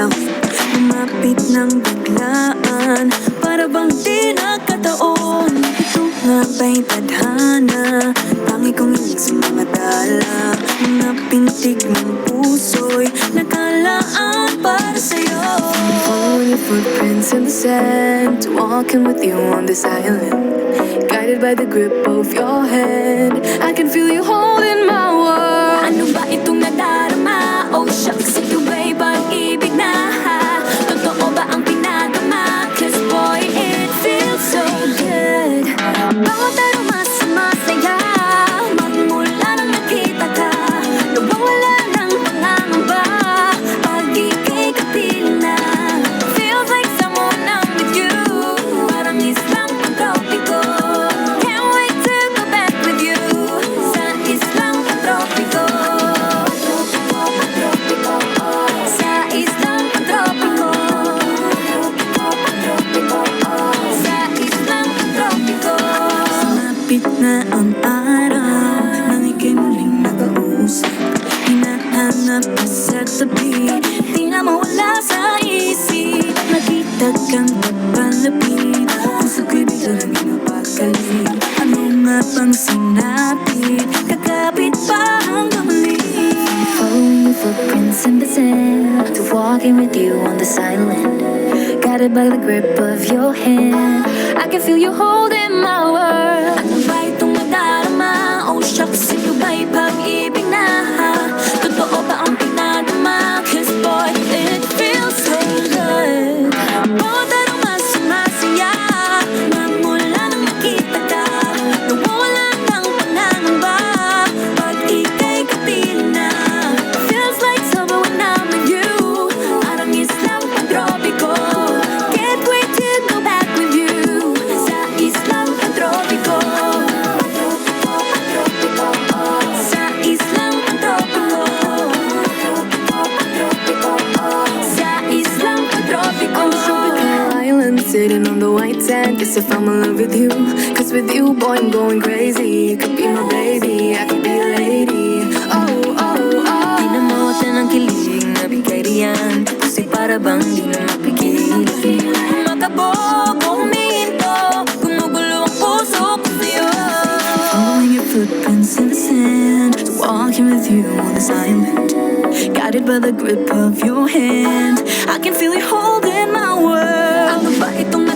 ilaw, lumapit ng biglaan, para bang di nakataon. Ito nga ba'y tadhana, tangi kong ilig sa mga dala, mga pintig ng puso'y nakalaan para sa'yo. Following your footprints in the sand, walking with you on this island, guided by the grip of your hand. I can feel you holding my world. Ano ba itong nadarama? Oh shucks, ito ba'y pag-ibig na? Totoo ba ang pinagama? 'Cause boy, it feels so good. Bawat aroma sumasaya, magmula nang nakita ka, nawawala ng pangangamba, pag ika'y kapiling na. Feels like someone I'm with you, parang islang pang-tropiko. Can't wait to go back with you, sa islang pang-tropiko. Sa islang pang-tropiko. Sa islang pang-tropiko. Sumapit na ang araw, nang ika'y muling nakausap, hinahanap ka sa tabi, di na mawala sa isip. Nakita kang papalapit, puso ko'y biglang pinapakali. Ano nga bang sinapit, kakapit pa hanggang muli. Following your footprints in the sand, to walking with you on this island, guided by the grip of your hand. I can feel you holding my world. Ano ba itong nadarama? Oh shucks, ito ba'y pag-ibig na? Totoo ba ang pinadama? 'Cause boy, it feels so good. Bawat aroma sumasaya, magmula nang nakita ka, nawawala ng pangangamba, pag ika'y kapiling na. Feels like summer when I'm with you, parang islang pang-tropiko. Can't wait to go back with you, sa islang pang-tropiko. Sa islang pang-tropiko. Sa islang pang-tropiko. On the tropical island, sitting on the white sand. Guess I found my love with you, 'cause with you, boy, I'm going crazy. You could be my baby, I could be a lady. Oh, oh, oh. Di na mawala ng kilig na bigay riyan, kasi para bang di na mapigil. Makabog o humihinto, gumugulo ang puso ko sa'yo. Following your footprints in the sand, walking with you on this island, guided by the grip of your hand. I can feel you holding my world. Ano ba itong